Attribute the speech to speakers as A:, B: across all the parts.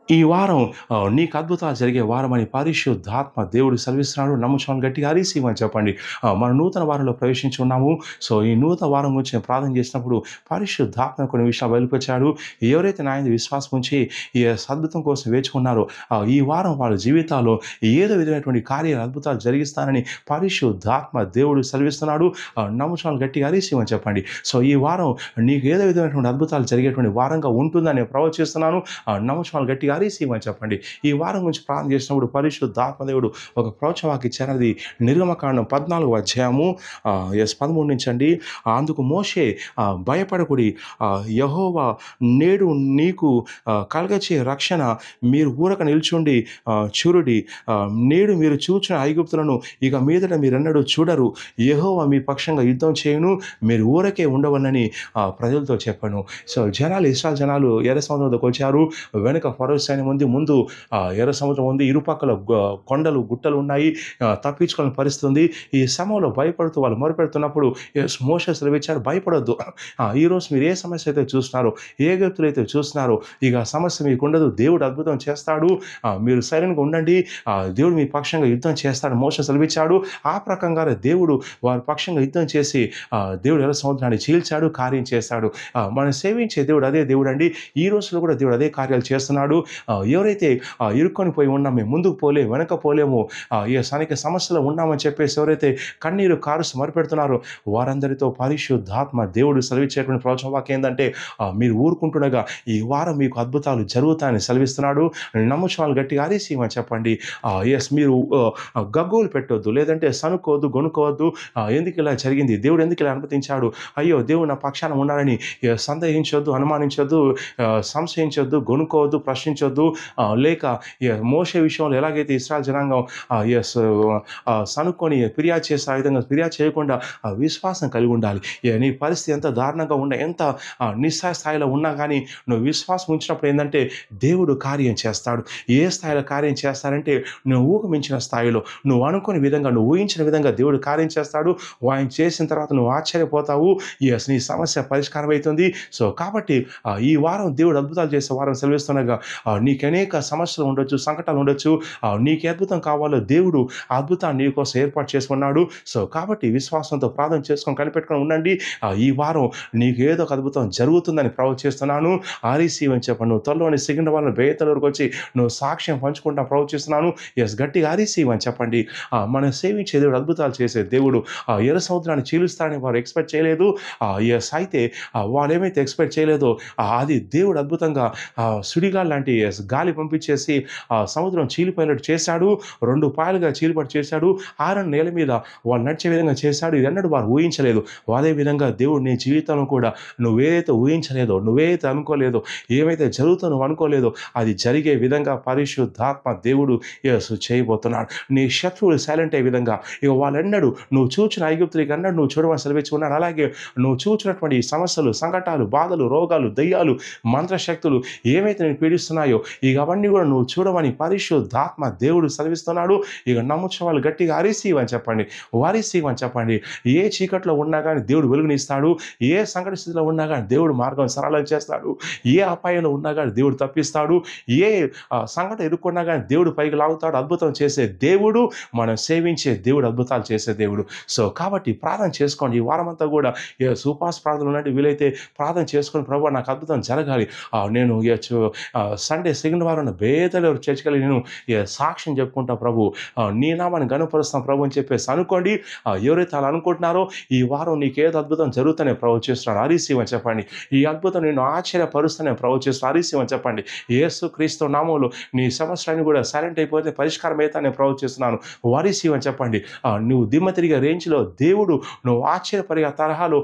A: ఈ వారం నీకు అద్భుతాలు జరిగే వారమని పరిశుద్ధాత్మ దేవుడు సెలవిస్తున్నాడు. నమ్ముచున్నాను, గట్టిగా హరీస్ ఇవ్వమని చెప్పండి. మనం నూతన వారంలో ప్రవేశించి ఉన్నాము. సో, ఈ నూతన వారం గురించి నేను ప్రార్థన చేసినప్పుడు పరిశుద్ధాత్మ కొన్ని విషయాలు బయలుపరిచాడు. ఎవరైతే నా యందు విశ్వాసం ఉంచి ఈ అద్భుతం కోసం వేచుకున్నారో ఈ వారం వాళ్ళ జీవితాల్లో ఏదో విధమైనటువంటి కార్యాలు, అద్భుతాలు జరిగిస్తానని పరిశుద్ధాత్మ దేవుడు సెలవిస్తున్నాడు. నమ్ముచున్నాను, గట్టిగా హరీస్ ఇవ్వమని చెప్పండి. సో, ఈ వారం నీకు ఏదో విధమైనటువంటి అద్భుతాలు జరిగేటువంటి వారంగా ఉంటుందని నేను ప్రవచిస్తున్నాను. నమ్ముచున్నాను, గట్టిగా హరీస్ ఇవ్వమని చెప్పండి. ఈ వారం గురించి ప్రార్థన చేసినప్పుడు పరిశుద్ధాత్మదేవుడు ఒక ప్రవచనవాక్యం ఇచ్చారు. అది నిర్గమకాండం 14వ అధ్యాయము 13 నుంచి అండి. అందుకు మోషే భయపడకుడి, యెహోవా నేడు నీకు కలగచే రక్షణ మీరు ఊరక నిల్చుండి చూడుడి. నేడు మీరు చూచిన ఐగుప్తులను ఇక మీదట మీరెన్నడూ చూడరు. యెహోవా మీ పక్షంగా యుద్ధం చేయును, మీరు ఊరకే ఉండవలనని ప్రజలతో చెప్పాను. సో, ఇశ్రాయేల్ జనాలు ఎర్ర సముద్రం వద్దకు వచ్చారు. వెనుక ఫరో సైన్యం ఉంది, ముందు ఎర్ర సముద్రం ఉంది, ఇరుపక్కల కొండలు గుట్టలు ఉన్నాయి, తప్పించుకోవాలని పరిస్థితి ఉంది. ఈ సమయంలో భయపడుతూ వాళ్ళు మొరపెడుతున్నప్పుడు మోషే సెలవిచ్చారు, భయపడొద్దు. ఈరోజు మీరు ఏ సమస్య అయితే చూస్తున్నారో, ఏ వ్యక్తులు అయితే చూస్తున్నారో, ఇక సమస్య మీకు ఉండదు. దేవుడు అద్భుతం చేస్తాడు. మీరు సైలెంట్గా ఉండండి. దేవుడు మీ పక్షంగా యుద్ధం చేస్తాడు మోషే సెలవిచ్చాడు. ఆ ప్రకంగానే దేవుడు వారి పక్షంగా యుద్ధం చేసి దేవుడు ఎర్ర సముద్రాన్ని చీల్చాడు, కార్యం చేస్తాడు. మనం సేవించే దేవుడు అదే దేవుడు అండి. ఈ రోజులో కూడా దేవుడు అదే కార్యాలు చేస్తున్నాడు. ఎవరైతే ఇరుక్కొని పోయి ఉన్నాం, మేము ముందుకు పోలేము, వెనక పోలేము, ఈ అనేక సమస్యలు ఉన్నామని చెప్పేసి ఎవరైతే కన్నీరు కారుస్తూ మొరపెడుతున్నారో వారందరితో పరిశుద్ధాత్మ దేవుడు సెలవిచ్చేటువంటి ప్రవచన వాక్యం ఏంటంటే, మీరు ఊరుకుంటుండగా ఈ వారం మీకు అద్భుతాలు జరుగుతాయని సెలవిస్తున్నాడు. నమ్ముచున్నాను, గట్టిగా హరీస్ ఇవ్వమని చెప్పండి. మీరు గగ్గోలు పెట్టొద్దు, లేదంటే సనుకోవద్దు, గొనుకోవద్దు. ఎందుకు ఇలా జరిగింది, దేవుడు ఎందుకు ఇలా అనుమతించాడు, అయ్యో దేవుడు నా పక్షాన ఉన్నాడని సందేహించొద్దు, అనుమానించొద్దు, సంశయించొద్దు, గొనుకోవద్దు, ప్రశ్నించొద్దు. లేక మోషే విషయంలో ఎలాగైతే ఇశ్రాయేల్ జనాంగం సనుక్కొని ఫిర్యాదు చేసే ఆ విధంగా ఫిర్యాదు చేయకుండా విశ్వాసం కలిగి ఉండాలి. నీ పరిస్థితి ఎంత దారుణంగా ఉన్నా, ఎంత నిస్సహాయ స్థాయిలో ఉన్నా కానీ నువ్వు విశ్వాసం ఉంచినప్పుడు ఏంటంటే దేవుడు కార్యం చేస్తాడు. ఏ స్థాయిలో కార్యం చేస్తాడంటే, నువ్వు ఊహమించిన స్థాయిలో, నువ్వు అనుకునే విధంగా, నువ్వు ఊహించిన విధంగా దేవుడు కార్యం చేస్తాడు. ఆయన చేసిన తర్వాత నువ్వు ఆశ్చర్యపోతావు. నీ సమస్య పరిష్కారం అవుతుంది. సో, కాబట్టి ఈ వారం దేవుడు అద్భుతాలు చేసే వారం సెలవిస్తుండగా నీకు అనేక సమస్యలు ఉండొచ్చు, సంకటాలు ఉండొచ్చు. నీకు అద్భుతం కావాలో దేవుడు అద్భుతాన్ని నీ కోసం ఏర్పాటు చేసుకున్నాడు. సో, కాబట్టి విశ్వాసంతో ప్రార్థన చేసుకొని కనిపెట్టుకొని ఉండండి. ఈ వారం నీకు ఏదో ఒక అద్భుతం జరుగుతుందని ప్రవచిస్తున్నాను. ఆర్ఈసీ అని చెప్పండి. నువ్వు త్వరలోని సిగిన వాళ్ళని బేతల వరకు వచ్చి నువ్వు సాక్ష్యం పంచుకుంటా ప్రవచిస్తున్నాను. గట్టిగా ఆర్ఈసీ అని చెప్పండి. మనం సేవించే దేవుడు అద్భుతాలు చేసే దేవుడు. ఎర్ర సముద్రాన్ని చీలుస్తారని వారు ఎక్స్పెక్ట్ చేయలేదు. అయితే వాళ్ళు ఏమైతే ఎక్స్పెక్ట్ చేయలేదో అది దేవుడు అద్భుతంగా సుడిగాలి లాంటి గాలి పంపించేసి సముద్రం చీలిపోయినట్టు చేశాడు. 2 పాయలుగా చీలిపట్టు చేశాడు. ఆరని నేల మీద వాళ్ళు నడిచే విధంగా చేశాడు. ఇది అన్నట్టు వారు ఊహించలేదు. అదే విధంగా దేవుడు నీ జీవితంలో కూడా నువ్వేదైతే ఊహించలేదో, నువ్వేదైతే అనుకోలేదో, ఏమైతే జరుగుతుందో నువ్వు అనుకోలేదో అది జరిగే విధంగా పరిశుద్ధాత్మ దేవుడు చేయబోతున్నాడు. నీ శత్రువులు సైలెంట్ అయ్యే విధంగా ఇక వాళ్ళెన్నడు నువ్వు చూచిన ఐగుప్తులకి అన్నడు నువ్వు చూడమని సెలవిచ్చుకున్నాడు. అలాగే నువ్వు చూసినటువంటి సమస్యలు, సంకటాలు, బాధలు, రోగాలు, దయ్యాలు, మంత్రశక్తులు ఏమైతే నేను పీడిస్తున్నాయో ఇక అవన్నీ కూడా నువ్వు చూడమని పరిశుద్ధాత్మ దేవుడు సెలవిస్తున్నాడు. ఇక నమ్ముచిన వాళ్ళు గట్టిగా రిసీవ్ అని చెప్పండి, వారిసీవ్ అని చెప్పండి. ఏ చీకట్లో ఉన్నా కానీ దేవుడు వెలుగునిస్తాడు. ఏ సంకట స్థితిలో ఉన్నా కానీ దేవుడు మార్గం సరళం చేస్తాడు. ఏ అపాయంలో ఉన్నా కానీ దేవుడు తప్పిస్తాడు. ఏ సంకట ఎదుర్కొన్నా కానీ దేవుడు పైకి లాగుతాడు. అద్భుతం చేసే దేవుడు, మనం సేవించే దేవుడు, అద్భుతాలు చేసే దేవుడు. సో, కాబట్టి ప్రార్థన చేసుకోండి. ఈ వారం అంతా కూడా ఉపవాస ప్రార్థనలు ఉన్నట్టు వీలైతే ప్రార్థన చేసుకొని, ప్రభువా నాకు అద్భుతం జరగాలి, నేను సండే సెకండ్ వారం బేదలు చర్చకలి నేను సాక్ష్యం చెప్పుకుంటా ప్రభు, నీ నామాన్ని గణపరుస్తాం ప్రభు అని చెప్పేసి అనుకోండి. ఎవరైతే అలా అనుకుంటున్నారో ఈ వారం నీకు ఏదో అద్భుతం జరుగుతానే ప్రవచిస్తున్నాడు. హరీసీ అని చెప్పండి. ఈ అద్భుతం నేను ఆశ్చర్యపరుస్తానే ప్రవచిస్తున్నాను. హరీసీ అని చెప్పండి. యేసు క్రీస్తు నామంలో నీ సమస్యలన్నీ కూడా సైలెంట్ అయిపోతే పరిష్కారం అయితే నేను ప్రవచిస్తున్నాను. వారిసీ అని చెప్పండి. నువ్వు దిమ్మ తిరిగే రేంజ్లో దేవుడు, నువ్వు ఆశ్చర్యపరిగే తరహాలో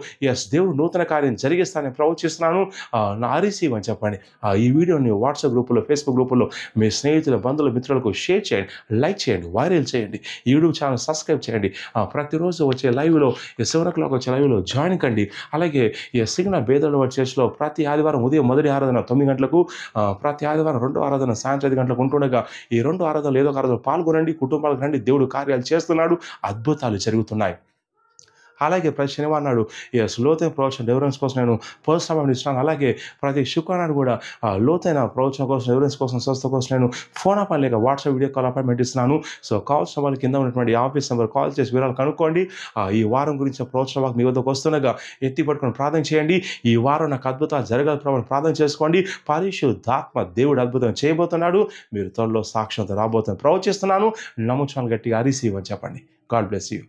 A: దేవుడు నూతన కార్యం జరిగిస్తానని ప్రవచిస్తున్నాను. నా హరీసీ అని చెప్పండి. ఈ వీడియోని వాట్సాప్ గ్రూపులో, ఫేస్బుక్ గ్రూపులో మీ స్నేహితుల, బంధువుల, మిత్రులకు షేర్ చేయండి, లైక్ చేయండి, వైరల్ చేయండి. ఈ యూట్యూబ్ ఛానల్ సబ్స్క్రైబ్ చేయండి. ప్రతిరోజు వచ్చే లైవ్లో 7 o'clock వచ్చే లైవ్లో జాయిన్ కండి. అలాగే సిగ్నల్ బేదల చర్చ్లో ప్రతి ఆదివారం ఉదయం మొదటి ఆరాధన 9 గంటలకు, ప్రతి ఆదివారం 2వ ఆరాధన సాయంత్రం 5 గంటలకు ఉంటుండగా ఈ 2 ఆరాధనలు ఏదో ఒక ఆరాధన పాల్గొనండి. కుటుంబాలకు రండి. దేవుడు కార్యాలు చేస్తున్నాడు. అద్భుతాలు జరుగుతున్నాయి. అలాగే ప్రతి శనివారం నాడు లోతైన ప్రవచన డెలివరెన్స్ కోసం నేను పర్సనల్ అపాయింట్మెంట్ ఇస్తున్నాను. అలాగే ప్రతి శుక్రవారం కూడా లోతైన ప్రవచనం కోసం, డెలివరెన్స్ కోసం, స్వస్థత కోసం నేను ఫోన్ అపాయింట్ లేక వాట్సాప్ వీడియో కాల్ అపాయింట్మెంట్ ఇస్తున్నాను. సో కావాల్సిన వాళ్ళు కింద ఉన్నటువంటి ఆఫీస్ నెంబర్ కాల్ చేసి వివరాలు కనుక్కోండి. ఈ వారం గురించి ప్రవచన వాక్కు మీ వద్దకు వస్తుండగా ఎత్తి పట్టుకొని ప్రార్థన చేయండి. ఈ వారం నాకు అద్భుతాలు జరగాలి ప్రభు ప్రార్థన చేసుకోండి. పరిశుద్ధాత్మ దేవుడు అద్భుతం చేయబోతున్నాడు. మీరు త్వరలో సాక్ష్యంతో రాబోతున్న ప్రవచిస్తున్నాను. నమ్ముచాను గట్టిగా రిసీవ్ అని చెప్పండి. God bless you.